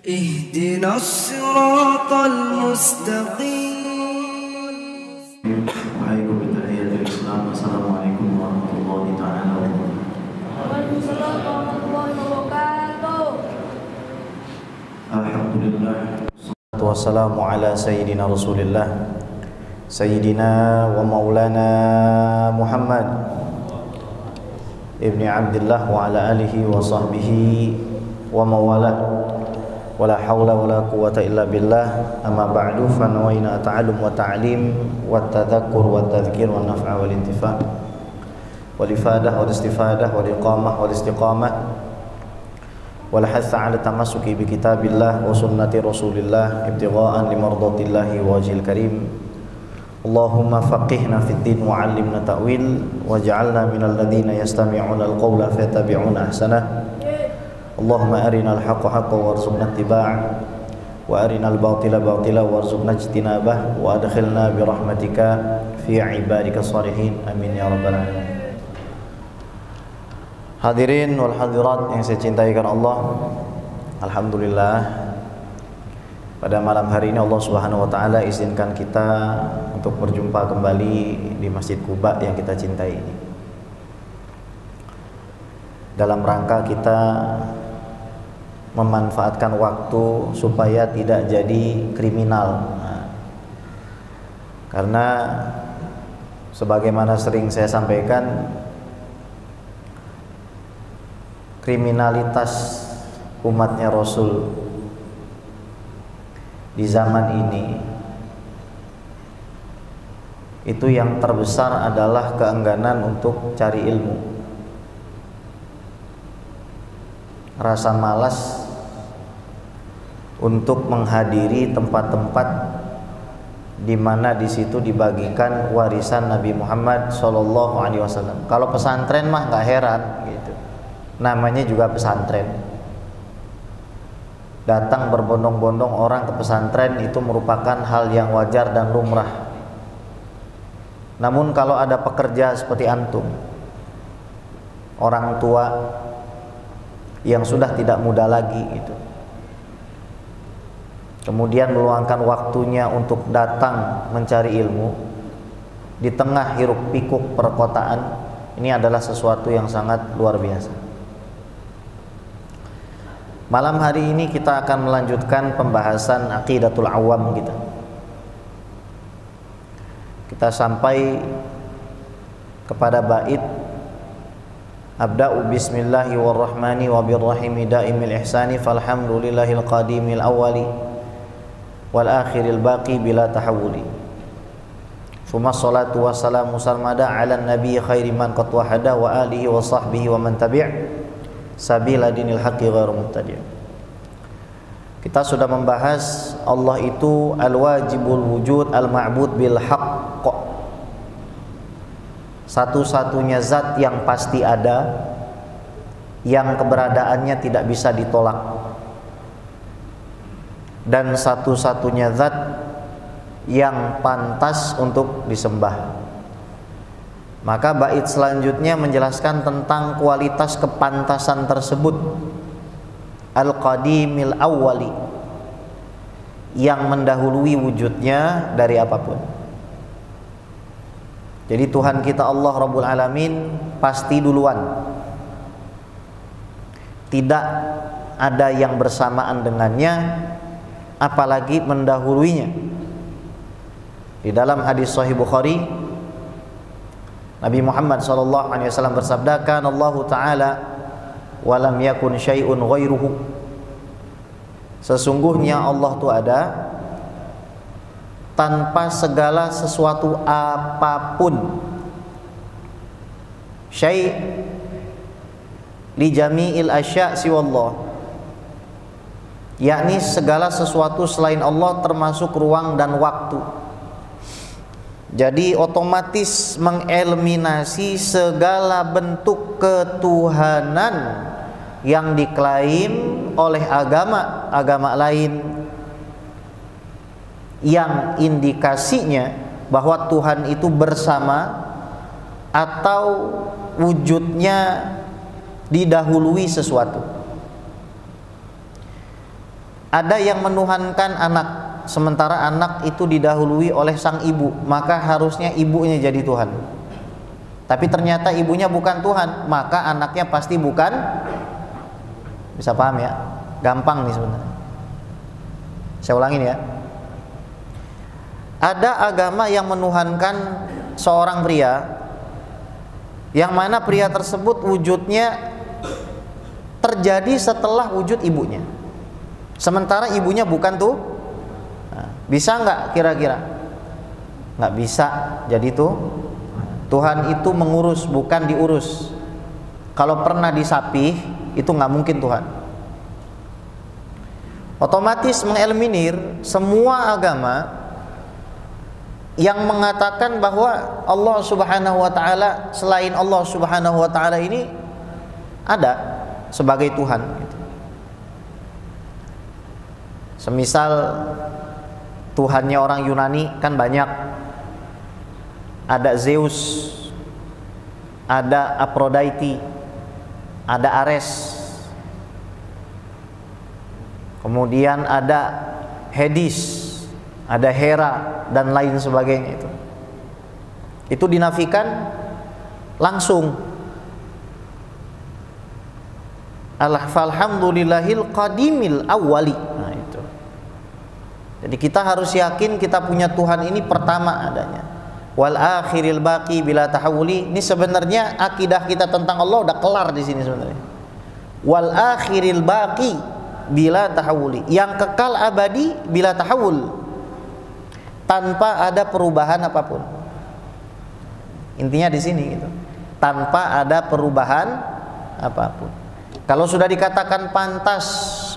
اهدنا الصراط المستقيم. أحييكم بتحية الإسلام. السلام عليكم ورحمة الله تعالى وبركاته. Waalaikumsalam warahmatullahi wabarakatuh. Alhamdulillah. Wassalamu ala sayyidina Rasulillah Sayyidina wa maulana Muhammad Ibni Abdillah wa ala alihi wa sahbihi wa mawalah. Wala hawla wala quwata illa billah. Amma ba'du, fa nawaina ta'allum wa ta'lim wa tadhakkur wa tadhkir wa naf'a wal intifa' wal ifadah wal istifadah wal iqamah wal istiqamah wal hatha 'ala tamassuki bi kitabillah wa sunnati rasulillah ibtigha'an li mardatillahi wajhil karim. Allahumma faqihna fid din wa 'allimna ta'wil waj'alna minal ladzina yastami'una al-qawla fayattabi'una ahsanah. Allahumma arinal haqqa haqqan warzuqna ittiba' wa arinal batila batila warzuqna ijtinabah wa adkhilna bi rahmatika fi ibadika shalihin amin ya rabbal alamin. Hadirin wal hadirat yang saya cintai karena Allah, alhamdulillah pada malam hari ini Allah Subhanahu wa taala izinkan kita untuk berjumpa kembali di Masjid Quba yang kita cintai ini. Dalam rangka kita memanfaatkan waktu supaya tidak jadi kriminal. Karena sebagaimana sering saya sampaikan, kriminalitas umatnya Rasul di zaman ini itu yang terbesar adalah keengganan untuk cari ilmu, rasa malas untuk menghadiri tempat-tempat di mana di situ dibagikan warisan Nabi Muhammad SAW. Kalau pesantren mah nggak heran, gitu. Namanya juga pesantren. Datang berbondong-bondong orang ke pesantren itu merupakan hal yang wajar dan lumrah. Namun kalau ada pekerja seperti antum, orang tua yang sudah tidak muda lagi gitu, kemudian meluangkan waktunya untuk datang mencari ilmu di tengah hiruk pikuk perkotaan, ini adalah sesuatu yang sangat luar biasa. Malam hari ini kita akan melanjutkan pembahasan aqidatul awam kita. Kita sampai kepada bait Abda'u bismillahi warrahmani wabirrahimi da'imil ihsani falhamdulillahil qadimil awwali wal akhiril baqi bila tahawuli. Thumma salatu wassalamu sarmada ala nabi khairi man qad wahada wa alihi wa sahbihi wa man tabi' sabila dinil haqqi ghairu mubtadi'. Kita sudah membahas Allah itu al-wajibul wujud al-ma'bud bil haqq, satu-satunya zat yang pasti ada, yang keberadaannya tidak bisa ditolak, dan satu-satunya zat yang pantas untuk disembah. Maka bait selanjutnya menjelaskan tentang kualitas kepantasan tersebut, al-qadimil awwali, yang mendahului wujudnya dari apapun. Jadi Tuhan kita Allah Rabbul Alamin pasti duluan, tidak ada yang bersamaan dengannya, apalagi mendahuluinya. Di dalam hadis Sahih Bukhari, Nabi Muhammad SAW bersabda, "Kana Allah Ta'ala wa lam yakun syai'un ghairuhu." Sesungguhnya Allah itu ada tanpa segala sesuatu apapun. Syai' li jami'il asya' siwallah, yakni segala sesuatu selain Allah termasuk ruang dan waktu. Jadi otomatis mengeliminasi segala bentuk ketuhanan yang diklaim oleh agama lain, yang indikasinya bahwa Tuhan itu bersama atau wujudnya didahului sesuatu. Ada yang menuhankan anak, sementara anak itu didahului oleh sang ibu, maka harusnya ibunya jadi Tuhan. Tapi ternyata ibunya bukan Tuhan, maka anaknya pasti bukan. Bisa paham ya? Gampang nih sebenarnya. Saya ulangin ya. Ada agama yang menuhankan seorang pria, yang mana pria tersebut wujudnya terjadi setelah wujud ibunya, sementara ibunya bukan tuh. Nah, bisa nggak kira-kira? Nggak bisa. Jadi tuh Tuhan itu mengurus, bukan diurus. Kalau pernah disapih, itu nggak mungkin Tuhan. Otomatis mengeliminir semua agama yang mengatakan bahwa Allah Subhanahu wa taala, selain Allah Subhanahu wa taala ini ada sebagai Tuhan gitu. Semisal Tuhannya orang Yunani kan banyak. Ada Zeus, ada Aphrodite, ada Ares, kemudian ada Hades, ada Hera dan lain sebagainya. Itu dinafikan langsung. Alhamdulillahil qadimil awwali. Nah itu. Jadi kita harus yakin kita punya Tuhan ini pertama adanya. Wal akhiril baqi bila tahawuli. Ini sebenarnya akidah kita tentang Allah udah kelar di sini sebenarnya. Wal akhiril baqi bila tahawuli, yang kekal abadi bila tahawul, tanpa ada perubahan apapun. Intinya di sini gitu. Tanpa ada perubahan apapun. Kalau sudah dikatakan pantas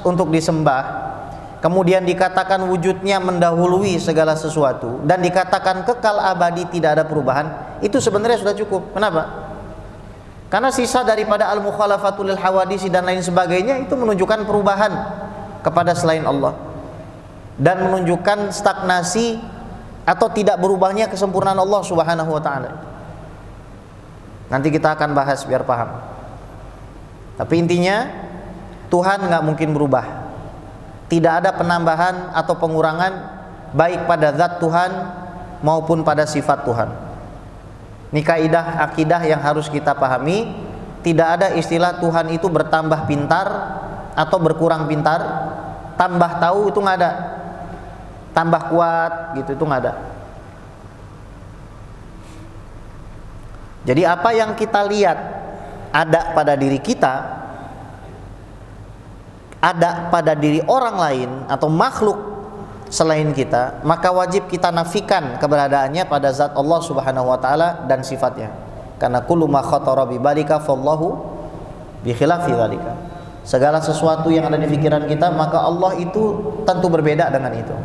untuk disembah, kemudian dikatakan wujudnya mendahului segala sesuatu, dan dikatakan kekal abadi tidak ada perubahan, itu sebenarnya sudah cukup. Kenapa? Karena sisa daripada al-mukhalafatul lil hawadisi dan lain sebagainya itu menunjukkan perubahan kepada selain Allah, dan menunjukkan stagnasi atau tidak berubahnya kesempurnaan Allah Subhanahu wa taala. Nanti kita akan bahas biar paham. Tapi intinya Tuhan nggak mungkin berubah. Tidak ada penambahan atau pengurangan baik pada zat Tuhan maupun pada sifat Tuhan. Ini kaidah akidah yang harus kita pahami. Tidak ada istilah Tuhan itu bertambah pintar atau berkurang pintar. Tambah tahu itu nggak ada. Tambah kuat gitu itu nggak ada. Jadi apa yang kita lihat ada pada diri kita, ada pada diri orang lain atau makhluk selain kita, maka wajib kita nafikan keberadaannya pada zat Allah Subhanahu wa taala dan sifatnya. Karena kullu ma khatara bi balika fallahu bi khilafi dzalika. Segala sesuatu yang ada di pikiran kita, maka Allah itu tentu berbeda dengan itu.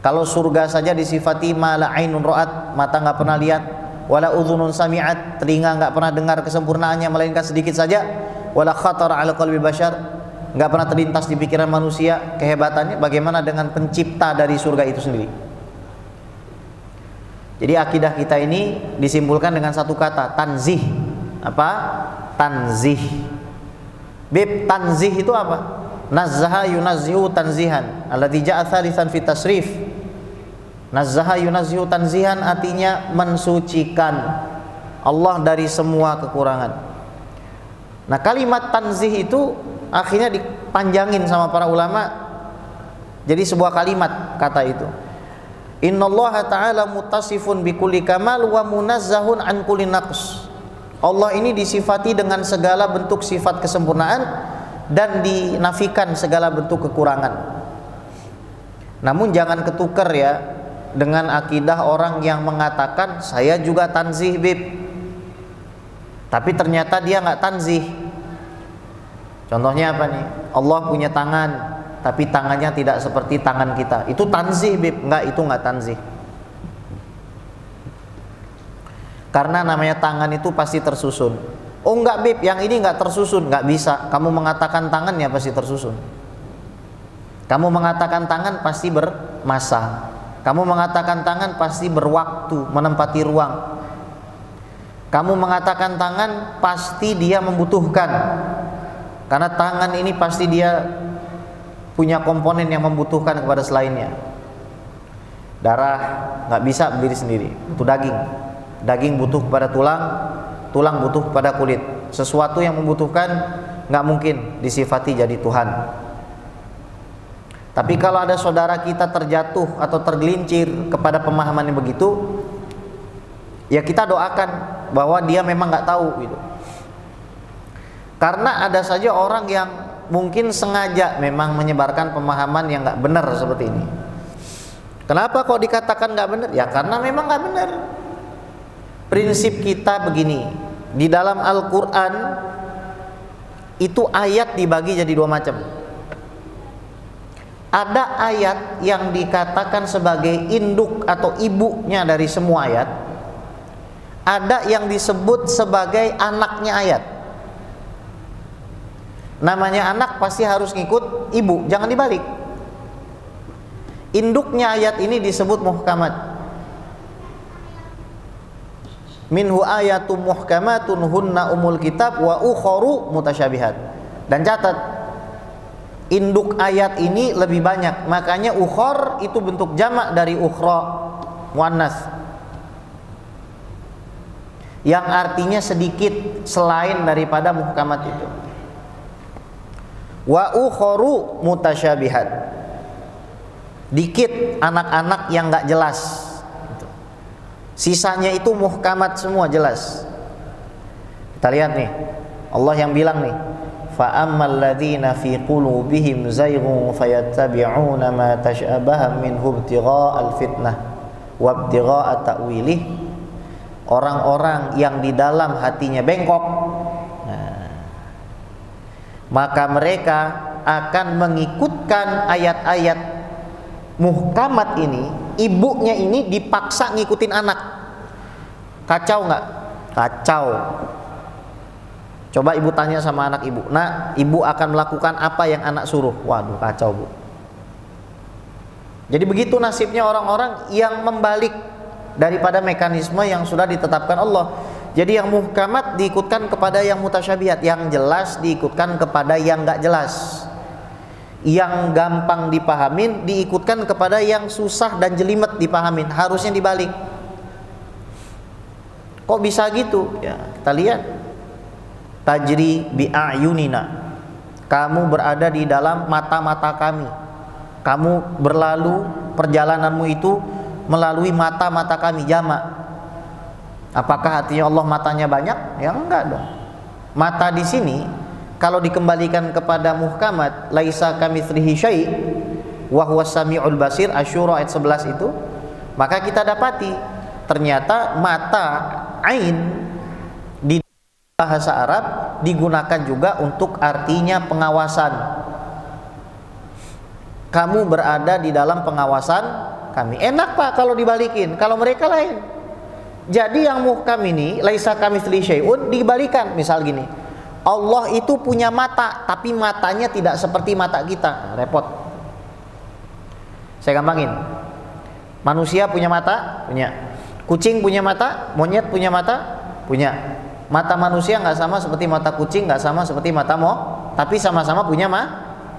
Kalau surga saja disifati ma la ainun ra'at, mata enggak pernah lihat, wala udhunun sami'at, telinga enggak pernah dengar kesempurnaannya melainkan sedikit saja, wala khatara 'ala qalbi bashar, enggak pernah terlintas di pikiran manusia kehebatannya. Bagaimana dengan pencipta dari surga itu sendiri? Jadi akidah kita ini disimpulkan dengan satu kata, tanzih. Apa? Tanzih. Bib, tanzih itu apa? Nazzaha yunazzihu tanzihan, alladzi ja'a tsalitsan fi tasrif. Nazzaha yunazzihu tanzihan artinya mensucikan Allah dari semua kekurangan. Nah, kalimat tanzih itu akhirnya dipanjangin sama para ulama jadi sebuah kalimat kata itu. Innallaha ta'ala muttasifun bikulli kamal wa munazzahun an kulli naqs. Allah ini disifati dengan segala bentuk sifat kesempurnaan dan dinafikan segala bentuk kekurangan. Namun jangan ketukar ya dengan akidah orang yang mengatakan saya juga tanzih bib, tapi ternyata dia nggak tanzih. Contohnya apa nih? Allah punya tangan, tapi tangannya tidak seperti tangan kita. Itu tanzih bib? Enggak, itu nggak tanzih. Karena namanya tangan itu pasti tersusun. Oh enggak bib, yang ini nggak tersusun. Nggak bisa. Kamu mengatakan tangannya pasti tersusun. Kamu mengatakan tangan pasti bermasa. Kamu mengatakan tangan pasti berwaktu, menempati ruang. Kamu mengatakan tangan pasti dia membutuhkan. Karena tangan ini pasti dia punya komponen yang membutuhkan kepada selainnya. Darah nggak bisa berdiri sendiri, butuh daging. Daging butuh kepada tulang, tulang butuh kepada kulit. Sesuatu yang membutuhkan nggak mungkin disifati jadi Tuhan. Tapi kalau ada saudara kita terjatuh atau tergelincir kepada pemahaman yang begitu, ya kita doakan bahwa dia memang nggak tahu gitu. Karena ada saja orang yang mungkin sengaja memang menyebarkan pemahaman yang nggak benar seperti ini. Kenapa kok dikatakan nggak benar? Ya karena memang nggak benar. Prinsip kita begini, di dalam Al-Quran itu ayat dibagi jadi dua macam. Ada ayat yang dikatakan sebagai induk atau ibunya dari semua ayat. Ada yang disebut sebagai anaknya ayat. Namanya anak pasti harus ngikut ibu, jangan dibalik. Induknya ayat ini disebut muhkamat. Minhu ayatum muhkamatun hunna umul kitab wa ukharu mutasyabihat. Dan catat, induk ayat ini lebih banyak, makanya ukhor itu bentuk jamak dari ukhra muannas, yang artinya sedikit selain daripada muhkamat itu. Wa ukharu mutasyabihat, dikit anak-anak yang nggak jelas. Sisanya itu muhkamat semua jelas. Kita lihat nih, Allah yang bilang nih, fa ammal ladzina fi qulubihim zayghun fayattabi'una ma tashabaha minhu ibtigha'al fitnah wa ibtigha'a ta'wilih. Orang-orang yang di dalam hatinya bengkok, maka mereka akan mengikutkan ayat-ayat muhkamat ini. Ibunya ini dipaksa ngikutin anak. Kacau nggak? Kacau. Coba ibu tanya sama anak ibu, "Nak, ibu akan melakukan apa yang anak suruh?" Waduh, kacau, Bu. Jadi begitu nasibnya orang-orang yang membalik daripada mekanisme yang sudah ditetapkan Allah. Jadi yang muhkamat diikutkan kepada yang mutasyabihat, yang jelas diikutkan kepada yang nggak jelas, yang gampang dipahamin diikutkan kepada yang susah dan jelimet dipahamin. Harusnya dibalik. Kok bisa gitu? Ya, kita lihat. Tajri bi'ayunina, kamu berada di dalam mata-mata kami. Kamu berlalu, perjalananmu itu melalui mata-mata kami, jamak. Apakah artinya Allah matanya banyak? Ya enggak dong. Mata di sini kalau dikembalikan kepada muhkamat, laisa kamitslihi syai' wa huwas samiul basir, Asy-Syura ayat 11 itu, maka kita dapati ternyata mata ain di bahasa Arab digunakan juga untuk artinya pengawasan. Kamu berada di dalam pengawasan kami. Enak Pak kalau dibalikin, kalau mereka lain. Jadi yang muhkam ini laisa kamitslihi syai'un dibalikan. Misal gini, Allah itu punya mata, tapi matanya tidak seperti mata kita. Repot. Saya gampangin. Manusia punya mata? Punya. Kucing punya mata? Monyet punya mata? Punya. Mata manusia nggak sama seperti mata kucing, nggak sama seperti mata tapi sama-sama punya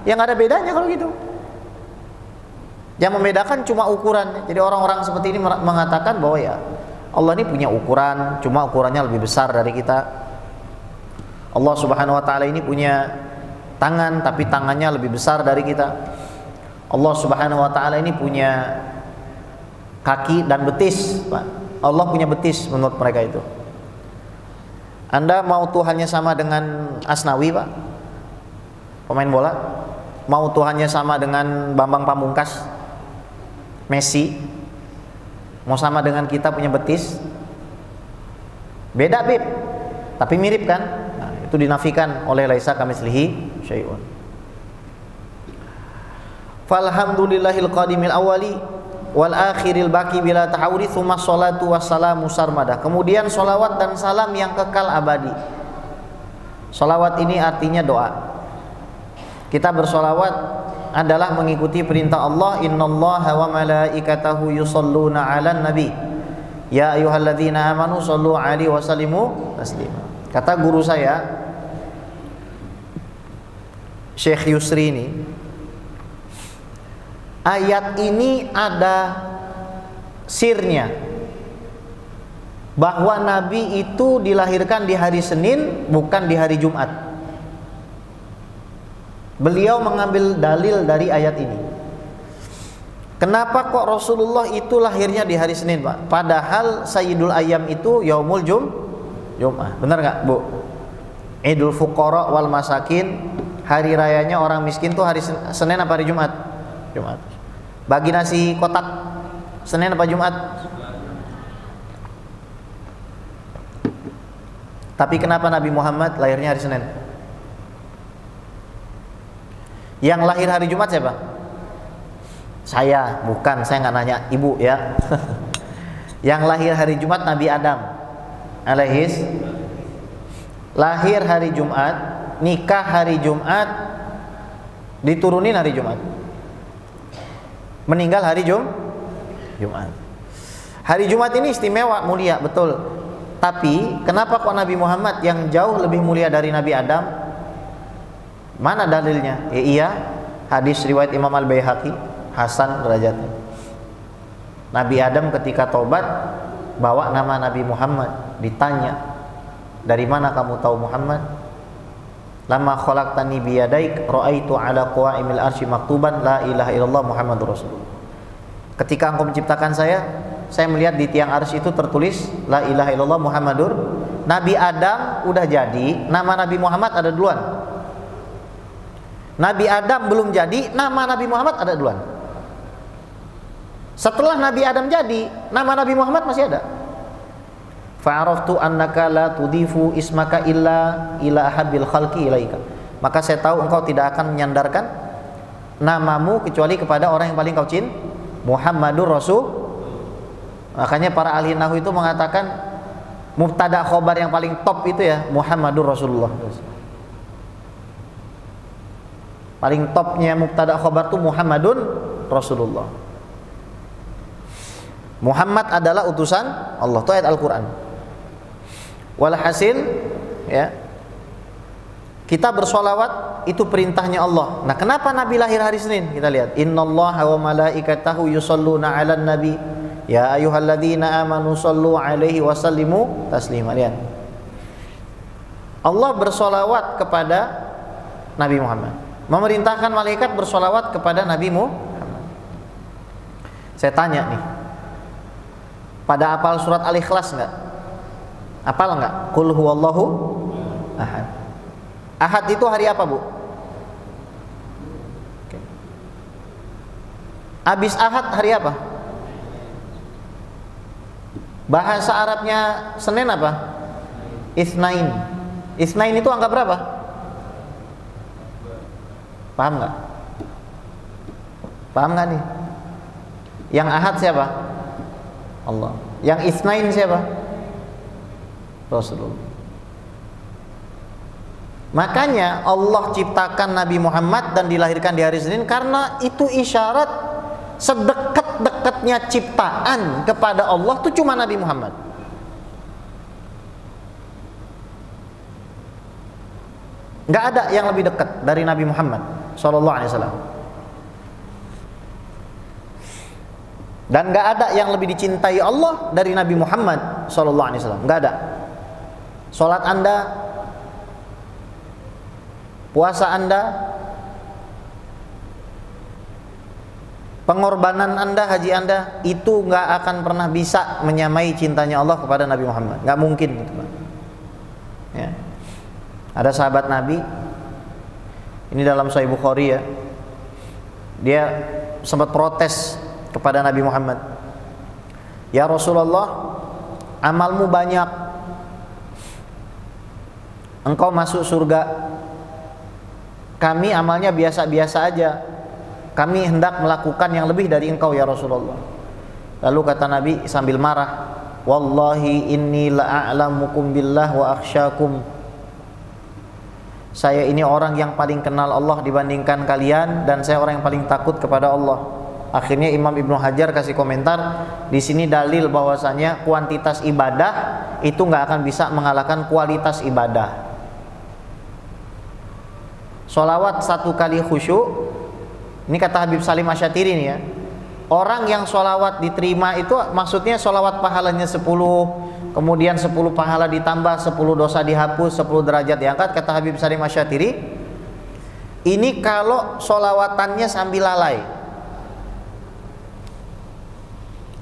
yang ada bedanya kalau gitu. Yang membedakan cuma ukuran. Jadi orang-orang seperti ini mengatakan bahwa ya Allah ini punya ukuran, cuma ukurannya lebih besar dari kita. Allah Subhanahu wa taala ini punya tangan, tapi tangannya lebih besar dari kita. Allah Subhanahu wa taala ini punya kaki dan betis, Pak. Allah punya betis menurut mereka itu. Anda mau Tuhannya sama dengan Asnawi, Pak? Pemain bola? Mau Tuhannya sama dengan Bambang Pamungkas? Messi? Mau sama dengan kita punya betis? Beda, Bib. Tapi mirip kan? Nah, itu dinafikan oleh laisa kamitslihi syai'un. Falhamdulillahil qadimil awali wal akhiril baqi bila tahawudi, tsumma sholatu wassalamu sarmada. Kemudian sholawat dan salam yang kekal abadi. Sholawat ini artinya doa. Kita bersolawat adalah mengikuti perintah Allah, innallaha wa malaikatahu yusholluna 'alan nabi ya ayyuhalladzina amanu shollu 'alaihi wa sallimu taslima. Kata guru saya Syekh Yusri ini, ayat ini ada sirnya, bahwa Nabi itu dilahirkan di hari Senin, bukan di hari Jumat. Beliau mengambil dalil dari ayat ini. Kenapa kok Rasulullah itu lahirnya di hari Senin, Pak? Padahal Sayyidul Ayyam itu Yaumul Jum'ah. Benar nggak, Bu? Idul Fuqara wal Masakin, hari rayanya orang miskin tuh hari Senin apa hari Jumat? Jumat. Bagi nasi kotak, Senin apa Jumat? Tapi kenapa Nabi Muhammad lahirnya hari Senin? Yang lahir hari Jumat siapa? Saya, bukan, saya nggak nanya, ibu ya. Yang lahir hari Jumat Nabi Adam alaihis, lahir hari Jumat, nikah hari Jumat, diturunin hari Jumat, meninggal hari Jumat. Hari Jumat ini istimewa, mulia, betul. Tapi kenapa kok Nabi Muhammad yang jauh lebih mulia dari Nabi Adam? Mana dalilnya? Ya, iya, hadis riwayat Imam Al-Baihaqi, hasan derajatnya. Nabi Adam ketika taubat bawa nama Nabi Muhammad, ditanya, dari mana kamu tahu Muhammad? Lama khalaqtani biyadaik ra'aitu ala qawaimil arsy maktuban la ilaha illallah Muhammadur Rasulullah. Ketika engkau menciptakan saya melihat di tiang arsy itu tertulis la ilaha illallah Muhammadur. Nabi Adam udah jadi, nama Nabi Muhammad ada duluan. Nabi Adam belum jadi, nama Nabi Muhammad ada duluan. Setelah Nabi Adam jadi, nama Nabi Muhammad masih ada. Fa'araftu annaka la tudifu ismaka illa ila ahabbil khalqi ilaika. Maka saya tahu engkau tidak akan menyandarkan namamu kecuali kepada orang yang paling kau cinta, Muhammadur Rasul. Makanya para ahli nahwu itu mengatakan mubtada khobar yang paling top itu ya Muhammadur Rasulullah. Paling topnya mubtada khobar itu Muhammadun Rasulullah. Muhammad adalah utusan Allah, itu ayat Al-Quran. Walhasil ya, kita bersolawat itu perintahnya Allah. Nah, kenapa Nabi lahir hari Senin? Kita lihat, innallaha wa malaikatahu yusholluna 'alan nabi ya ayyuhalladzina amanu shollu 'alaihi wa sallimu taslima. Lihat, Allah bersolawat kepada Nabi Muhammad, memerintahkan malaikat bersolawat kepada Nabi Muhammad. Saya tanya nih, pada apal surat Al-Ikhlas enggak? Apal enggak? Qul huwallahu ahad. Ahad itu hari apa, Bu? Oke. Habis Ahad hari apa? Bahasa Arabnya Senin apa? Itsnain. Itsnain itu angka berapa? Paham nggak? Paham nggak nih? Yang Ahad siapa? Allah. Yang Itsnain siapa? Rasulullah. Makanya Allah ciptakan Nabi Muhammad dan dilahirkan di hari Senin karena itu isyarat sedekat-dekatnya ciptaan kepada Allah itu cuma Nabi Muhammad. Nggak ada yang lebih dekat dari Nabi Muhammad Sallallahu Alaihi Wasallam. Dan nggak ada yang lebih dicintai Allah dari Nabi Muhammad Sallallahu Alaihi Wasallam. Nggak ada. Salat Anda, puasa Anda, pengorbanan Anda, haji Anda, itu nggak akan pernah bisa menyamai cintanya Allah kepada Nabi Muhammad. Nggak mungkin gitu, Pak. Ya. Ada sahabat Nabi, ini dalam Sahih Bukhari ya, dia sempat protes kepada Nabi Muhammad, ya Rasulullah, amalmu banyak, engkau masuk surga, kami amalnya biasa-biasa aja, kami hendak melakukan yang lebih dari engkau ya Rasulullah. Lalu kata Nabi sambil marah, wallahi inni la'a'lamukum billah wa akhsyakum. Saya ini orang yang paling kenal Allah dibandingkan kalian, dan saya orang yang paling takut kepada Allah. Akhirnya Imam Ibnu Hajar kasih komentar, di sini dalil bahwasanya kuantitas ibadah itu nggak akan bisa mengalahkan kualitas ibadah. Sholawat satu kali khusyuk Ini kata Habib Salim Asyatiri nih ya. Orang yang sholawat diterima itu maksudnya sholawat pahalanya 10, kemudian 10 pahala ditambah, 10 dosa dihapus, 10 derajat diangkat. Kata Habib Salim Asyatiri, ini kalau sholawatannya sambil lalai.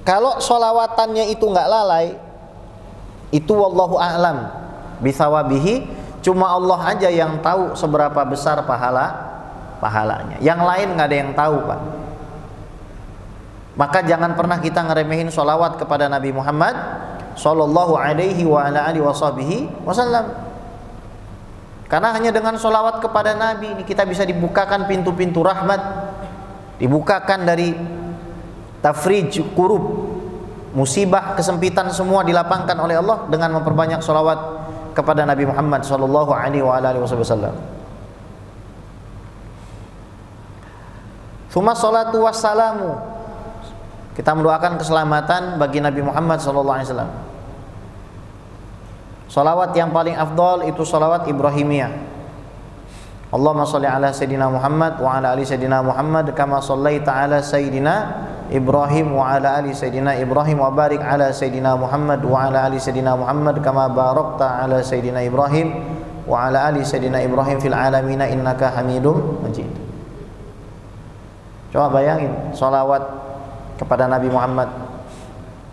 Kalau sholawatannya itu nggak lalai, itu wallahu a'lam bithawabihi, cuma Allah aja yang tahu seberapa besar pahalanya. Yang lain nggak ada yang tahu, Pak. Maka jangan pernah kita ngeremehin sholawat kepada Nabi Muhammad sallallahu alaihi wa ala alihi wasallam. Karena hanya dengan sholawat kepada Nabi ini kita bisa dibukakan pintu-pintu rahmat, dibukakan dari tafrij kurub, musibah, kesempitan semua dilapangkan oleh Allah dengan memperbanyak sholawat kepada Nabi Muhammad sallallahu alaihi wa ala alihi wasallam. Tsumma sholatu wassalamu, kita mendoakan keselamatan bagi Nabi Muhammad SAW. Salawat yang paling afdal itu salawat Ibrahimiyah. Allahumma sholli ala Sayyidina Muhammad wa ala ali Sayyidina Muhammad kama shallaita ala Sayyidina Ibrahim wa ala ali Sayyidina Ibrahim wa barik ala Sayyidina Muhammad wa ala ali Sayyidina Muhammad kama barakta ala Sayyidina Ibrahim wa ala ali Sayyidina Ibrahim fil alamin innaka Hamidum Majid. Coba bayangin salawat kepada Nabi Muhammad.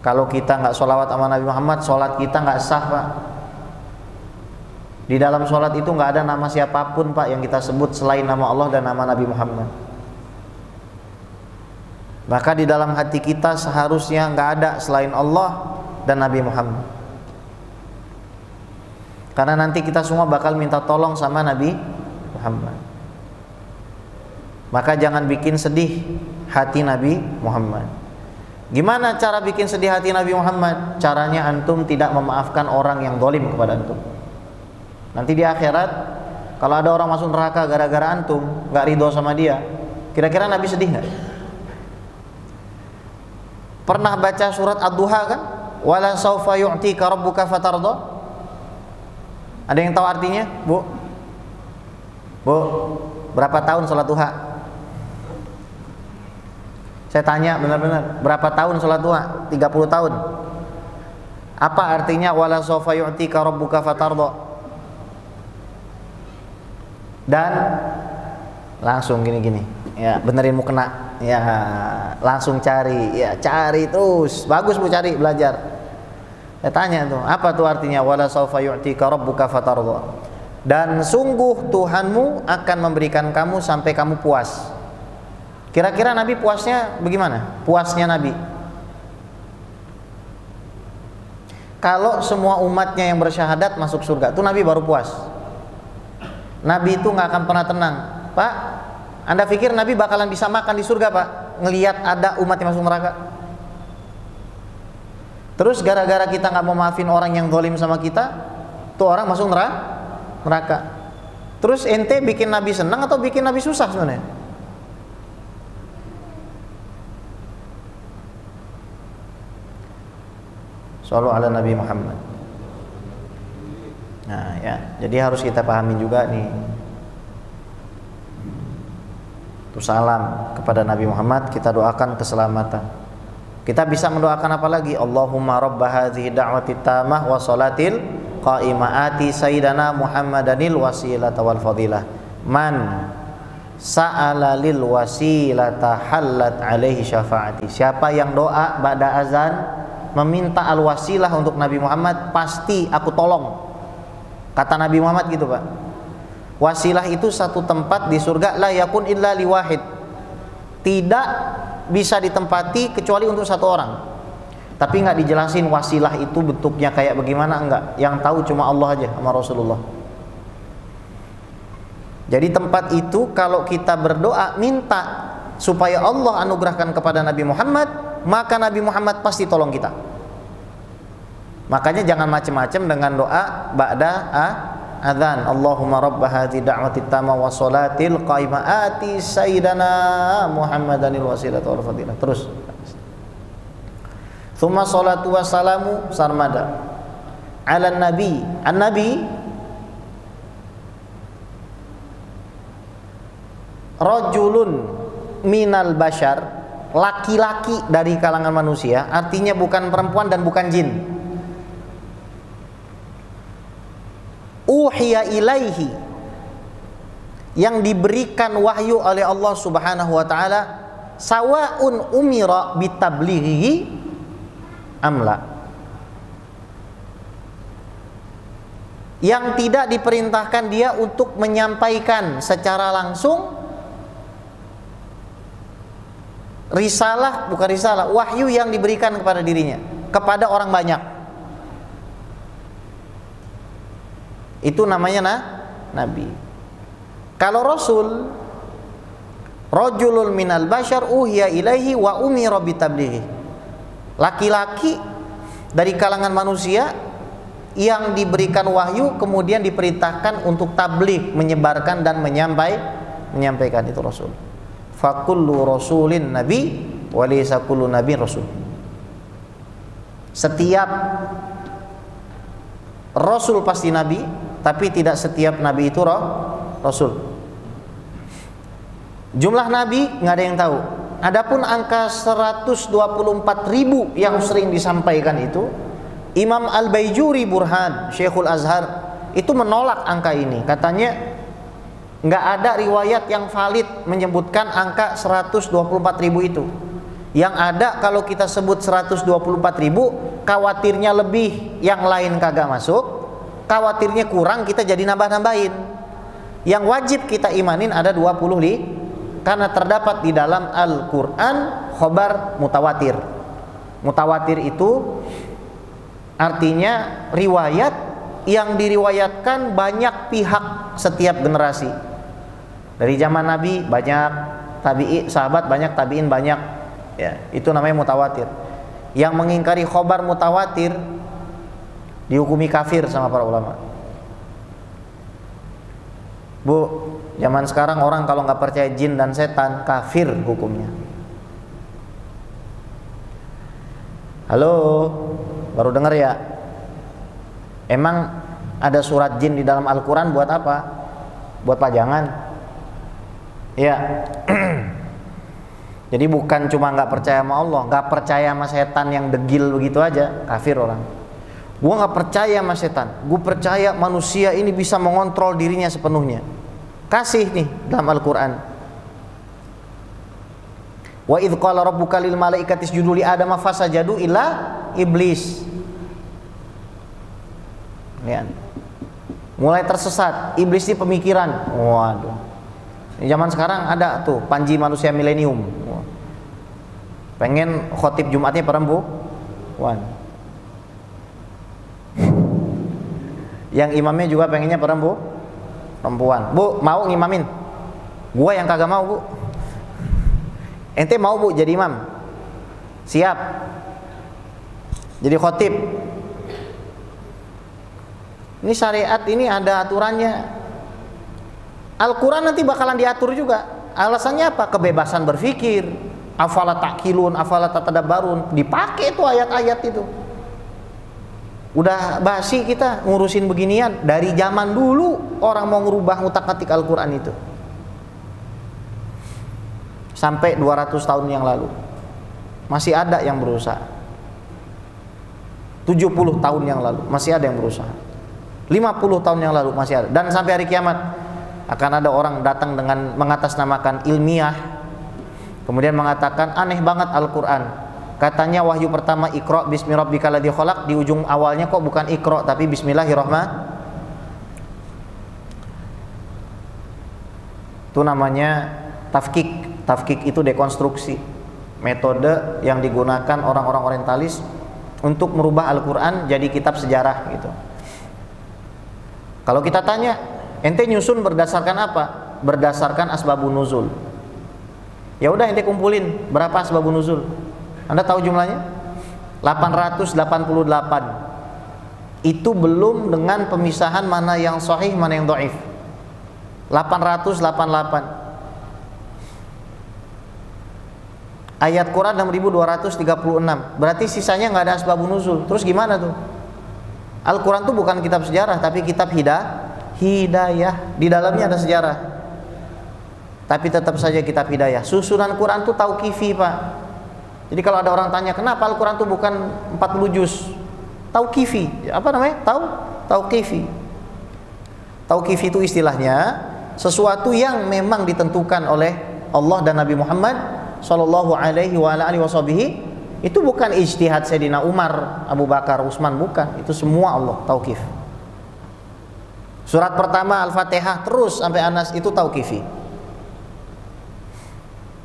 Kalau kita nggak sholawat sama Nabi Muhammad, sholat kita nggak sah, Pak. Di dalam sholat itu nggak ada nama siapapun, Pak, yang kita sebut selain nama Allah dan nama Nabi Muhammad. Maka di dalam hati kita seharusnya nggak ada selain Allah dan Nabi Muhammad. Karena nanti kita semua bakal minta tolong sama Nabi Muhammad. Maka jangan bikin sedih hati Nabi Muhammad. Gimana cara bikin sedih hati Nabi Muhammad? Caranya antum tidak memaafkan orang yang zalim kepada antum. Nanti di akhirat kalau ada orang masuk neraka gara-gara antum nggak ridho sama dia, kira-kira Nabi sedih nggak? Pernah baca surat Ad-Duha kan? Wala saufa yu'tika rabbuka fatardha? Ada yang tahu artinya, Bu? Bu, berapa tahun salat duha? Saya tanya benar-benar, berapa tahun sholat duha? 30 tahun. Apa artinya wala sawfa yu'tika rabbuka fatardha? Dan langsung gini-gini. Ya, benerin mau kena. Ya, langsung cari. Ya, cari terus. Bagus Bu, cari, belajar. Saya tanya tuh, apa tuh artinya wala sawfa yu'tika rabbuka fatardha? Dan sungguh Tuhanmu akan memberikan kamu sampai kamu puas. Kira-kira Nabi puasnya bagaimana? Puasnya Nabi. Kalau semua umatnya yang bersyahadat masuk surga, itu Nabi baru puas. Nabi itu nggak akan pernah tenang. Pak, Anda pikir Nabi bakalan bisa makan di surga, Pak? Ngelihat ada umat yang masuk neraka. Terus gara-gara kita nggak mau maafin orang yang zalim sama kita, tuh orang masuk neraka. Terus ente bikin Nabi senang atau bikin Nabi susah sebenarnya? Shallu ala Nabi Muhammad. Nah ya, jadi harus kita pahami juga nih. Itu salam kepada Nabi Muhammad, kita doakan keselamatan. Kita bisa mendoakan apa lagi? Allahumma rabba hadhihi da'wati tamah wa salatil qa'imah ati sayyidana Muhammadanil wasilata wal fadilah. Man sa'ala lil wasilata hallat alaihi syafaati. Siapa yang doa ba'da azan meminta al-wasilah untuk Nabi Muhammad, pasti aku tolong. Kata Nabi Muhammad gitu, Pak. Wasilah itu satu tempat di surga, la yakun illa liwahid. Tidak bisa ditempati kecuali untuk satu orang. Tapi nggak dijelasin wasilah itu bentuknya kayak bagaimana, enggak. Yang tahu cuma Allah aja sama Rasulullah. Jadi tempat itu kalau kita berdoa minta supaya Allah anugerahkan kepada Nabi Muhammad, maka Nabi Muhammad pasti tolong kita. Makanya jangan macam-macam dengan doa ba'da adzan. Allahumma rabb hadhihi da'wati tamma wa salatil qaimah ati sayyidana Muhammadanil wasilata wal fadilah. Terus. Tsumma salatu wassalamu sarmada ala nabi. An-nabi rajulun minal bashar, laki-laki dari kalangan manusia, artinya bukan perempuan dan bukan jin. Uhiya ilaihi, yang diberikan wahyu oleh Allah Subhanahu wa taala, sawaun umira bitablighi amla, yang tidak diperintahkan dia untuk menyampaikan secara langsung risalah, bukan risalah, wahyu yang diberikan kepada dirinya, kepada orang banyak. Itu namanya nabi. Kalau rasul, rajulun minal bashar uhiya ilaihi wa umira bitablighi, laki-laki dari kalangan manusia yang diberikan wahyu kemudian diperintahkan untuk tabligh, menyebarkan dan menyampaikan, itu rasul. Fakullu rasulin nabi wa laysa kullu nabiyyin rasul. Setiap rasul pasti nabi, tapi tidak setiap nabi itu rasul. Jumlah nabi nggak ada yang tahu. Adapun angka 124.000 yang sering disampaikan itu, Imam Al-Baijuri Burhan, Syekhul Azhar, itu menolak angka ini. Katanya nggak ada riwayat yang valid menyebutkan angka 124.000 itu. Yang ada kalau kita sebut 124.000, khawatirnya lebih, yang lain kagak masuk. Khawatirnya kurang, kita jadi nambah-nambahin. Yang wajib kita imanin ada 20 karena terdapat di dalam Al-Quran khobar mutawatir. Mutawatir itu artinya riwayat yang diriwayatkan banyak pihak setiap generasi. Dari zaman Nabi banyak, tabi'i sahabat banyak, tabi'in banyak, ya, itu namanya mutawatir. Yang mengingkari khobar mutawatir dihukumi kafir sama para ulama. Bu, zaman sekarang orang kalau nggak percaya jin dan setan, kafir hukumnya. Halo, baru dengar ya? Emang ada surat jin di dalam Al-Quran buat apa? Buat pajangan? Ya. Jadi bukan cuma nggak percaya sama Allah, nggak percaya sama setan yang degil begitu aja, kafir orang. Gua nggak percaya sama setan, gua percaya manusia ini bisa mengontrol dirinya sepenuhnya. Kasih nih dalam Al-Quran. Wa idh qala rabbuka lil malaikati isjudu li adama fasajadu illa iblis. Lihat. Mulai tersesat, iblis di pemikiran. Waduh. Di zaman sekarang ada tuh panji manusia milenium. Pengen khotib Jumatnya perempuan. Yang imamnya juga pengennya perempuan. Bu, mau ngimamin? Gua yang kagak mau, Bu. Ente mau, Bu, jadi imam? Siap. Jadi khotib. Ini syariat, ini ada aturannya. Al-Quran nanti bakalan diatur juga. Alasannya apa? Kebebasan berpikir. Afala ta'qilun, afala tatadabbarun. Dipakai itu ayat-ayat itu. Udah basi kita ngurusin beginian. Dari zaman dulu orang mau ngerubah ngutak-ngatik Al-Quran itu. Sampai 200 tahun yang lalu masih ada yang berusaha. 70 tahun yang lalu masih ada yang berusaha. 50 tahun yang lalu masih ada. Dan sampai hari kiamat akan ada orang datang dengan mengatasnamakan ilmiah, kemudian mengatakan aneh banget Al-Quran. Katanya wahyu pertama Iqra bismi rabbikal ladzi khalaq, di ujung awalnya kok bukan Iqra tapi bismillahirrahmanirrahim. Itu namanya tafkik. Tafkik itu dekonstruksi, metode yang digunakan orang-orang orientalis untuk merubah Al-Quran jadi kitab sejarah gitu. Kalau kita tanya, ente nyusun berdasarkan apa? Berdasarkan asbabun nuzul. Ya udah ente kumpulin berapa asbabun nuzul. Anda tahu jumlahnya? 888. Itu belum dengan pemisahan mana yang sahih, mana yang dhaif. 888. Ayat Quran 6236. Berarti sisanya nggak ada asbabun nuzul. Terus gimana tuh? Al-Quran tuh bukan kitab sejarah, tapi kitab hidayah. Di dalamnya ada sejarah. tapi tetap saja kitab hidayah. Susunan Quran itu tauqifi, Pak. Jadi kalau ada orang tanya kenapa Al-Quran itu bukan 40 juz, tauqifi. Apa namanya? Tauqifi. Tauqifi itu istilahnya sesuatu yang memang ditentukan oleh Allah dan Nabi Muhammad sallallahu alaihi wa alihi wasallam. Itu bukan ijtihad Sayyidina Umar, Abu Bakar, Utsman, bukan. Itu semua Allah tauqif. Surat pertama Al-Fatihah terus sampai Anas itu tauqifi.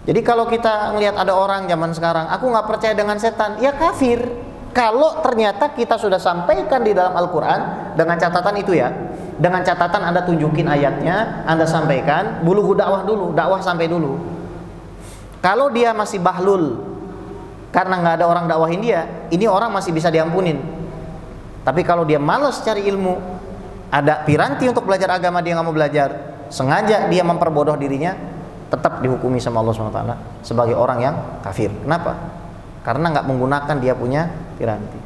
Jadi kalau kita ngelihat ada orang zaman sekarang, aku nggak percaya dengan setan, ya kafir. Kalau ternyata kita sudah sampaikan di dalam Al-Quran dengan catatan itu ya, dengan catatan Anda tunjukin ayatnya, Anda sampaikan, bulughul dakwah dulu, dakwah sampai dulu. Kalau dia masih bahlul karena nggak ada orang dakwahin dia, ini orang masih bisa diampunin. Tapi kalau dia malas cari ilmu, ada piranti untuk belajar agama dia nggak mau belajar, sengaja dia memperbodoh dirinya, tetap dihukumi sama Allah SWT sebagai orang yang kafir. Kenapa? Karena nggak menggunakan dia punya piranti.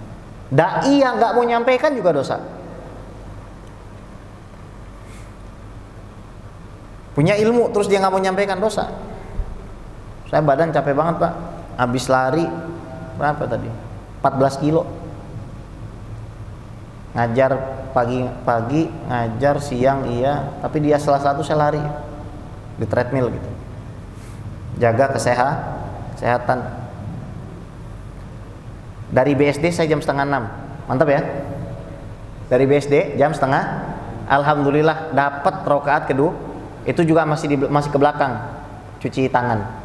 Dai yang nggak mau nyampaikan juga dosa. Punya ilmu terus dia nggak mau nyampaikan, dosa. Saya badan capek banget, Pak. Habis lari berapa tadi? 14 kilo. Ngajar pagi, ngajar siang iya, tapi dia salah satu saya lari di treadmill gitu. Jaga kesehatan. Dari BSD saya jam setengah 6. Mantap ya? Dari BSD jam setengah, alhamdulillah dapat rakaat kedua. Itu juga masih ke belakang cuci tangan.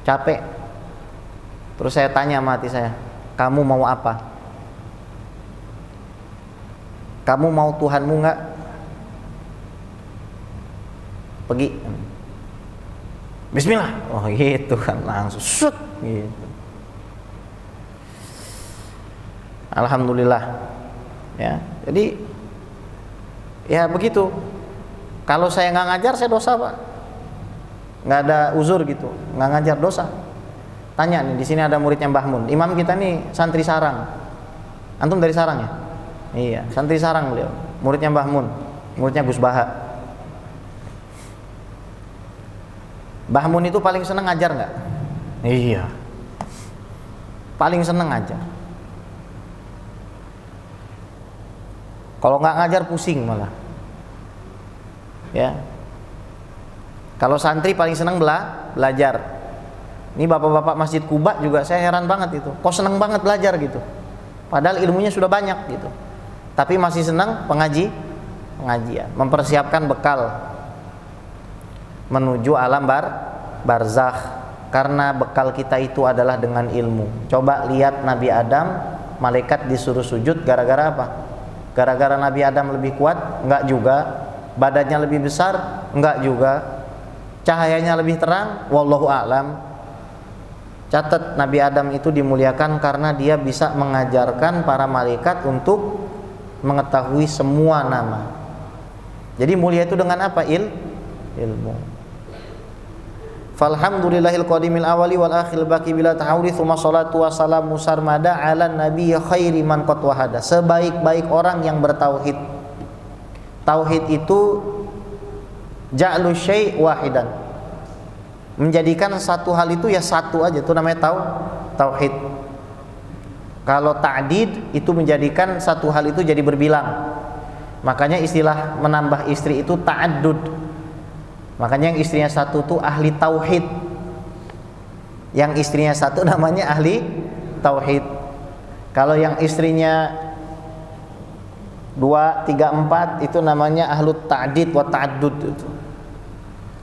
Capek. Terus saya tanya sama hati saya, kamu mau apa? Kamu mau Tuhanmu nggak? Pergi. Bismillah. Oh gitu kan, langsung shoot gitu. Alhamdulillah. Ya, jadi ya begitu. Kalau saya nggak ngajar, saya dosa, Pak. Nggak ada uzur gitu, nggak ngajar, dosa. Tanya nih, di sini ada muridnya Mbah Mun. Imam kita nih santri Sarang. Antum dari Sarang ya? Iya, santri Sarang beliau. Muridnya Mbah Mun, muridnya Gus Baha. Mbah Mun itu paling seneng ngajar nggak? Iya. Paling seneng ngajar. Kalau nggak ngajar pusing malah. Ya. Kalau santri paling seneng belajar. Ini bapak-bapak Masjid Kuba juga saya heran banget itu. Kok seneng banget belajar gitu. Padahal ilmunya sudah banyak gitu. Tapi masih senang pengajian, mempersiapkan bekal menuju alam barzakh. Karena bekal kita itu adalah dengan ilmu. Coba lihat Nabi Adam, malaikat disuruh sujud gara-gara apa? Gara-gara Nabi Adam lebih kuat? Enggak juga. Badannya lebih besar? Enggak juga. Cahayanya lebih terang? Wallahu a'lam. Catat, Nabi Adam itu dimuliakan karena dia bisa mengajarkan para malaikat untuk mengetahui semua nama. Jadi mulia itu dengan apa? Ilmu. Falhamdulillahil qadimil awali wal akhil baqi bila tahawli tsumma sholatu wassalamu sarmada ala nabiy khairi man qad wahada. Sebaik-baik orang yang bertauhid. Tauhid itu ja'lu syai' wahidan, menjadikan satu hal itu ya satu aja, itu namanya tauhid. Kalau ta'did itu menjadikan satu hal itu jadi berbilang. Makanya istilah menambah istri itu ta'addud. Makanya yang istrinya satu itu ahli tauhid, yang istrinya satu namanya ahli tauhid. Kalau yang istrinya 2, 3, 4 itu namanya ahlu ta'did wa ta'addud itu.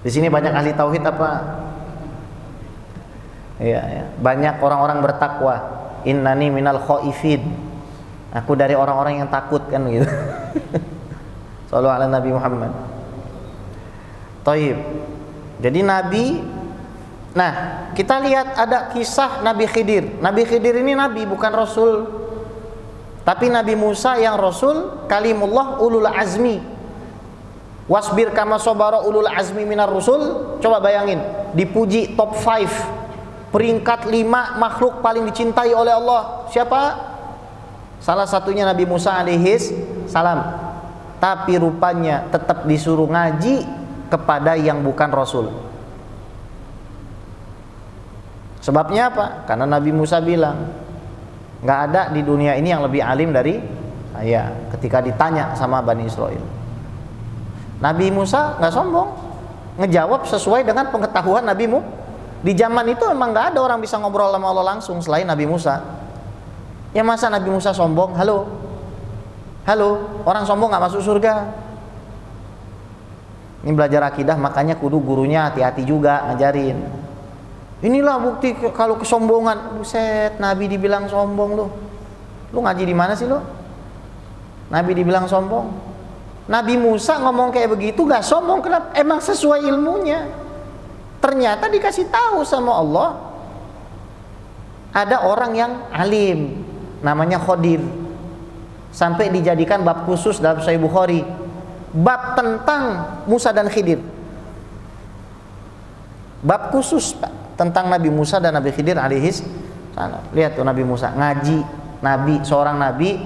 Di sini banyak ahli tauhid apa? Iya. Banyak orang-orang bertakwa. Innani minal khaifin. Aku dari orang-orang yang takut kan gitu. Shallallahu ala Nabi Muhammad. Taib. Jadi Nabi. Nah, kita lihat ada kisah Nabi Khidir. Nabi Khidir ini Nabi bukan Rasul. Tapi Nabi Musa yang Rasul, kalimullah ulul azmi. Wasbir kama sobara ulul azmi minar rusul. Coba bayangin, dipuji top 5, peringkat 5 makhluk paling dicintai oleh Allah. Siapa? Salah satunya Nabi Musa alaihis salam. Tapi rupanya tetap disuruh ngaji, kepada yang bukan Rasul. Sebabnya apa? Karena Nabi Musa bilang, nggak ada di dunia ini yang lebih alim dari saya, ketika ditanya sama Bani Israel. Nabi Musa nggak sombong, ngejawab sesuai dengan pengetahuan Nabi Musa. Di zaman itu memang nggak ada orang bisa ngobrol sama Allah langsung selain Nabi Musa. Ya masa Nabi Musa sombong? Halo, orang sombong nggak masuk surga. Ini belajar akidah, makanya kudu gurunya hati-hati juga ngajarin. Inilah bukti kalau kesombongan. Buset, Nabi dibilang sombong lu. Lu ngaji di mana sih lu? Nabi dibilang sombong. Nabi Musa ngomong kayak begitu gak sombong, kenapa? Emang sesuai ilmunya. Ternyata dikasih tahu sama Allah, ada orang yang alim, namanya Khodir. Sampai dijadikan bab khusus dalam Sahih Bukhari, bab tentang Musa dan Khidir. Bab khusus tentang Nabi Musa dan Nabi Khidir alaihis salam. Lihat tuh Nabi Musa ngaji, seorang nabi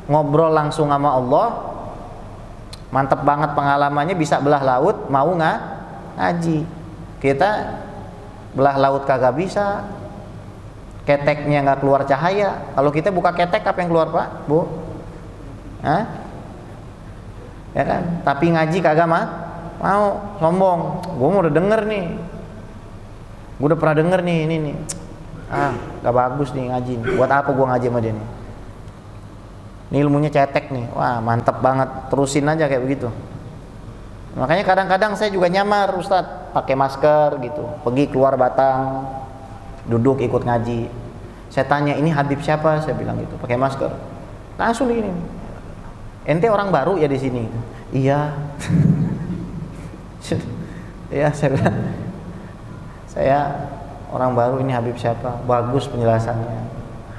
ngobrol langsung sama Allah. Mantep banget pengalamannya, bisa belah laut, mau ngaji. Kita belah laut kagak bisa, keteknya nggak keluar cahaya. Kalau kita buka ketek, apa yang keluar Pak, Bu? Hah? Ya kan? Tapi ngaji kagak mau, sombong. Gue mau udah denger nih, gue udah pernah denger nih ini nih. Gak bagus nih ngaji nih. Buat apa gue ngaji sama dia nih? Ini ilmunya cetek nih. Wah mantep banget, terusin aja kayak begitu. Makanya kadang-kadang saya juga nyamar Ustadz, pakai masker gitu, pergi keluar Batang, duduk ikut ngaji. Saya tanya, ini Habib siapa? Saya bilang gitu, pakai masker. Langsung begini, ente orang baru ya di sini? Iya. Iya, saya bilang, saya orang baru, ini Habib siapa? Bagus penjelasannya,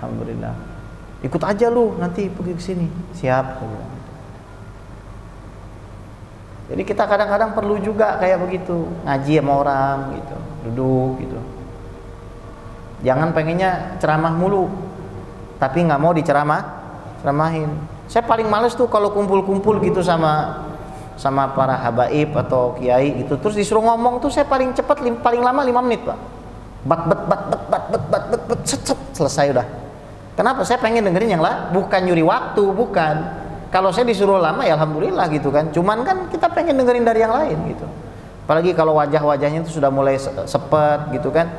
alhamdulillah. Ikut aja lu, nanti pergi ke sini. Siap, saya bilang. Jadi kita kadang-kadang perlu juga kayak begitu, ngaji sama orang gitu, duduk gitu. Jangan pengennya ceramah mulu, tapi nggak mau ceramahin. Saya paling males tuh kalau kumpul-kumpul gitu sama para habaib atau kiai gitu, terus disuruh ngomong tuh saya paling cepat paling lama 5 menit Pak. Bat selesai udah. Kenapa? Saya pengen dengerin yang lah, bukan nyuri waktu, bukan. Kalau saya disuruh lama ya alhamdulillah gitu kan. Cuman kan kita pengen dengerin dari yang lain gitu. Apalagi kalau wajah-wajahnya itu sudah mulai sepet gitu kan.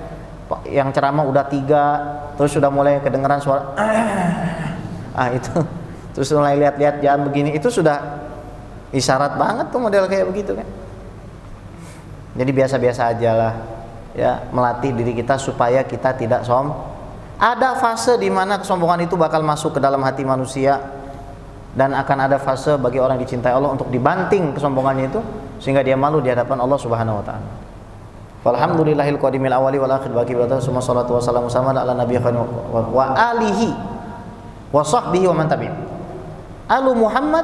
Yang ceramah udah 3, terus sudah mulai kedengeran suara itu. Terus mulai lihat-lihat jam begini, itu sudah isyarat banget tuh model kayak begitu kan. Jadi biasa-biasa aja lah ya, melatih diri kita supaya kita tidak Ada fase di mana kesombongan itu bakal masuk ke dalam hati manusia, dan akan ada fase bagi orang yang dicintai Allah untuk dibanting kesombongannya itu sehingga dia malu di hadapan Allah Subhanahu wa taala. Walhamdulillahil qadimil awali wal akhir baqi wa ta'ala salatu wassalamu ala nabiyyi wa alihi wa sahbihi wa man tabi'. Alu Muhammad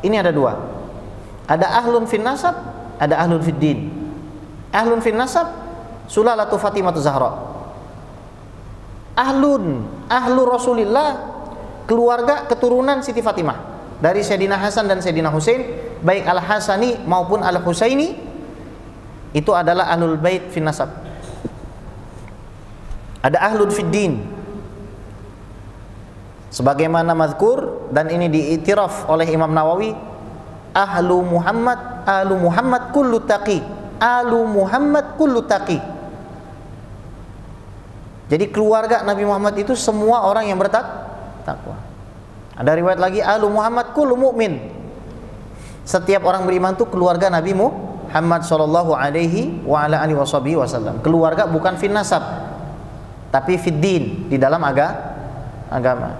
ini ada 2. Ada ahlun fin nasab, ada ahlun fid din. Ahlun fin nasab sulalatu Fatimah Zahra. Ahlu Rasulillah, keluarga keturunan Siti Fatimah, dari Sayyidina Hasan dan Sayyidina Husain, baik Al-Hasani maupun Al-Husaini, itu adalah ahlul bait fin nasab. Ada ahlul fid din, sebagaimana mazkur, dan ini diiktiraf oleh Imam Nawawi, ahlu Muhammad kullu taqi, ahlu Muhammad kullu taqi. Jadi keluarga Nabi Muhammad itu semua orang yang bertakwa. Ada riwayat lagi, ahlu Muhammad kullu mu'min. Setiap orang beriman itu keluarga Nabi Muhammad sallallahu alaihi wa ala alihi wasallam. Keluarga bukan fin nasab, tapi fid din, di dalam agama.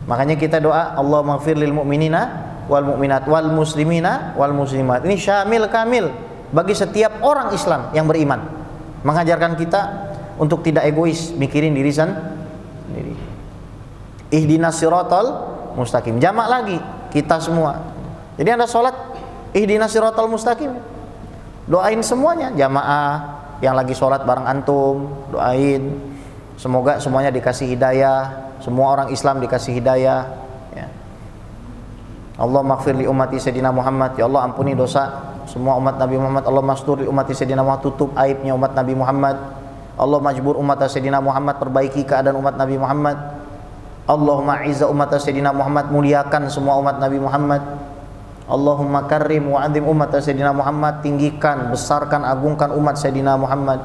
Makanya kita doa, Allahumma ighfir lil mu'minina wal mu'minat wal muslimina wal muslimat. Ini syamil kamil bagi setiap orang Islam yang beriman. Mengajarkan kita untuk tidak egois, mikirin diri sendiri. Ihdinas siratal mustaqim. Jamak lagi kita semua. Jadi Anda sholat ihdinas siratal mustaqim, doain semuanya, jamaah yang lagi sholat bareng antum, doain semoga semuanya dikasih hidayah, semua orang Islam dikasih hidayah ya. Allah maghfir li ummati Sayyidina Muhammad, ya Allah ampuni dosa semua umat Nabi Muhammad. Allah mastur umat Sayyidina Muhammad, tutup aibnya umat Nabi Muhammad. Allah majbur umat Sayyidina Muhammad, perbaiki keadaan umat Nabi Muhammad. Allahumma izza umat Sayyidina Muhammad, muliakan semua umat Nabi Muhammad. Allahumma karrim wa azim umat Sayyidina Muhammad, tinggikan, besarkan, agungkan umat Sayyidina Muhammad.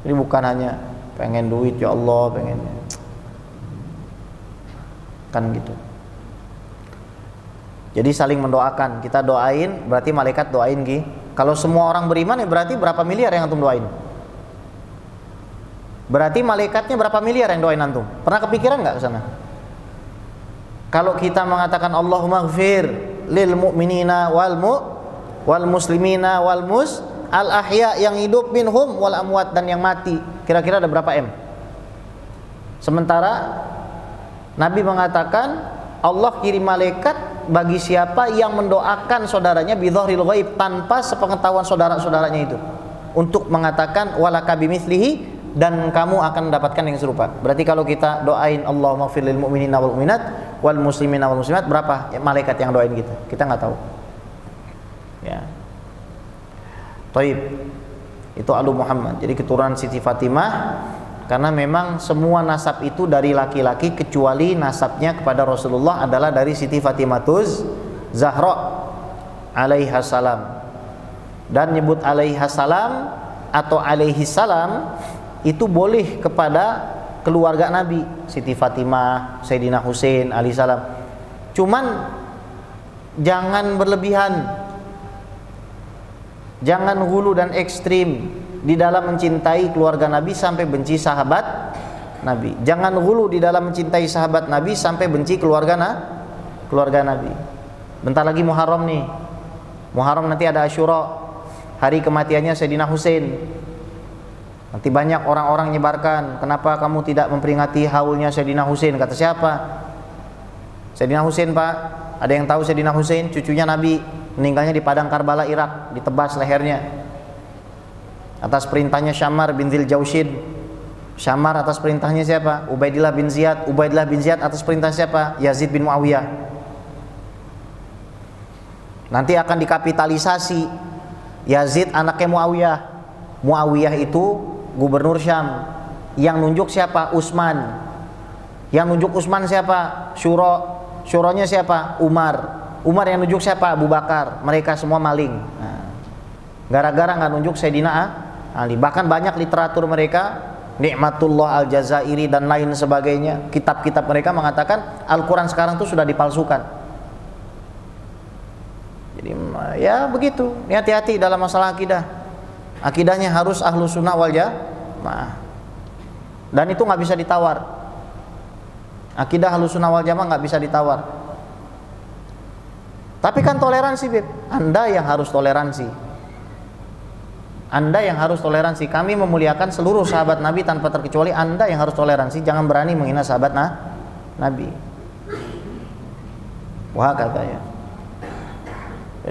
Jadi bukan hanya pengen duit, ya Allah pengen, kan gitu. Jadi saling mendoakan, kita doain, berarti malaikat doain Ki. Kalau semua orang beriman ya berarti berapa miliar yang antum doain? Berarti malaikatnya berapa miliar yang doain antum? Pernah kepikiran nggak ke sana? Kalau kita mengatakan Allahumma ghfir lil mu'minina wal muslimina wal al ahya, yang hidup minhum wal amwat, dan yang mati, kira-kira ada berapa M? Sementara Nabi mengatakan Allah kirim malaikat bagi siapa yang mendoakan saudaranya bidzahril ghaib, tanpa sepengetahuan saudara-saudaranya itu, untuk mengatakan walaka bimithlihi, dan kamu akan mendapatkan yang serupa. Berarti kalau kita doain Allahumma ighfir lil mu'minina wal mu'minat wal muslimina wal muslimat, berapa ya, malaikat yang doain kita? Kita nggak tahu. Ya. Taib. Itu Alu Muhammad. Jadi keturunan Siti Fatimah, karena memang semua nasab itu dari laki-laki kecuali nasabnya kepada Rasulullah adalah dari Siti Fatimatuz Zahra alaiha salam. Dan nyebut alaiha salam atau alaihi salam itu boleh kepada keluarga Nabi, Siti Fatimah, Sayyidina Husain alaihi salam. Cuman jangan berlebihan. Jangan hulu dan ekstrim di dalam mencintai keluarga Nabi sampai benci sahabat Nabi. Jangan hulu di dalam mencintai sahabat Nabi sampai benci keluarga Nabi. Bentar lagi Muharram nih. Muharram nanti ada Asyura, hari kematiannya Sayyidina Husain. Nanti banyak orang-orang nyebarkan, kenapa kamu tidak memperingati haulnya Sayyidina Husain? Kata siapa? Sayyidina Husain, Pak. Ada yang tahu Sayyidina Husain? Cucunya Nabi, meninggalnya di padang Karbala, Irak, ditebas lehernya atas perintahnya Syammar bin Dzil Jaushid. Syammar atas perintahnya siapa? Ubaidillah bin Ziyad. Ubaidillah bin Ziyad atas perintah siapa? Yazid bin Muawiyah. Nanti akan dikapitalisasi. Yazid anaknya Muawiyah. Muawiyah itu gubernur Syam. Yang nunjuk siapa? Utsman. Yang nunjuk Utsman siapa? Syuronya siapa? Umar. Umar yang nunjuk siapa? Abu Bakar. Mereka semua maling. Nah, gara-gara nggak nunjuk Sayyidina Ali. Bahkan banyak literatur mereka, Ni'matullah Al-Jazairi dan lain sebagainya, kitab-kitab mereka mengatakan Al-Quran sekarang itu sudah dipalsukan. Jadi ya begitu. Hati-hati dalam masalah akidah. Akidahnya harus Ahlus Sunnah wal Jamaah. Dan itu nggak bisa ditawar. Akidah Ahlus Sunnah wal Jamaah nggak bisa ditawar. Tapi kan toleransi, Beb. Anda yang harus toleransi. Anda yang harus toleransi. Kami memuliakan seluruh sahabat Nabi tanpa terkecuali. Anda yang harus toleransi. Jangan berani menghina sahabat Nabi. Wah, kata ya.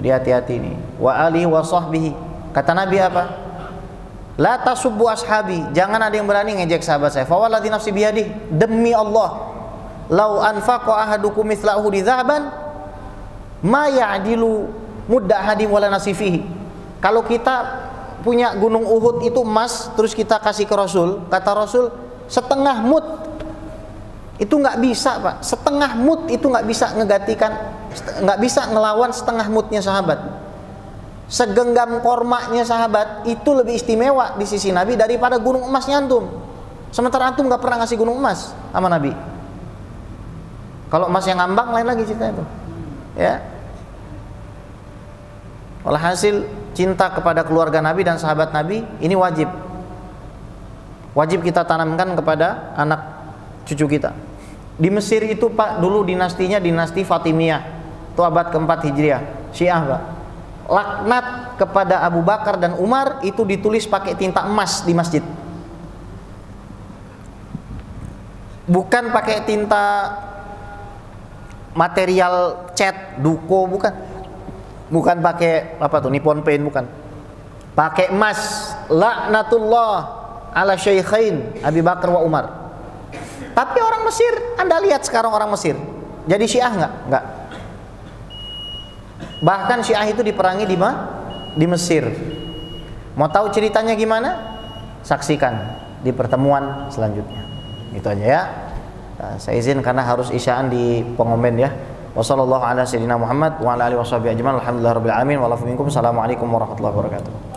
Jadi hati-hati nih. Wa alihi wa sahbihi. Kata Nabi apa? La tasubbu ashabi. Jangan ada yang berani ngejek sahabat saya. Fa walladzi nafsi biyadihi. Demi Allah. Lau anfaqa ahadukum mithla uhudi dzahaban ma ya'dilu mudda hadim wala nasifihi. Kalau kita punya gunung Uhud itu emas, terus kita kasih ke Rasul, kata Rasul setengah mud itu nggak bisa, Pak. Setengah mud itu nggak bisa ngegantikan, nggak bisa ngelawan setengah mudnya sahabat. Segenggam kormanya sahabat itu lebih istimewa di sisi Nabi daripada gunung emasnya antum. Sementara antum nggak pernah ngasih gunung emas sama Nabi. Kalau emas yang ngambang lain lagi ceritanya itu. Ya. Walhasil cinta kepada keluarga Nabi dan sahabat Nabi ini wajib. Wajib kita tanamkan kepada anak cucu kita. Di Mesir itu, Pak, dulu dinastinya dinasti Fatimiyah. Itu abad keempat Hijriah. Syiah, Pak. Laknat kepada Abu Bakar dan Umar itu ditulis pakai tinta emas di masjid. Bukan pakai tinta material cat, duko, bukan. Bukan pakai apa tuh, Nippon Paint, bukan. Pakai emas. Laknatullah ala syaikhain Abi Bakar wa Umar. Tapi orang Mesir, Anda lihat sekarang orang Mesir jadi Syiah enggak? Enggak. Bahkan Syiah itu diperangi di Mesir. Mau tahu ceritanya gimana? Saksikan di pertemuan selanjutnya. Itu aja ya. Nah, saya izin karena harus isyaan di Pengomen ya. Wassallallahu ala sayyidina Muhammad wa ala alihi washabihi ajmain. Alhamdulillahirabbil alamin. Assalamualaikum warahmatullahi wabarakatuh.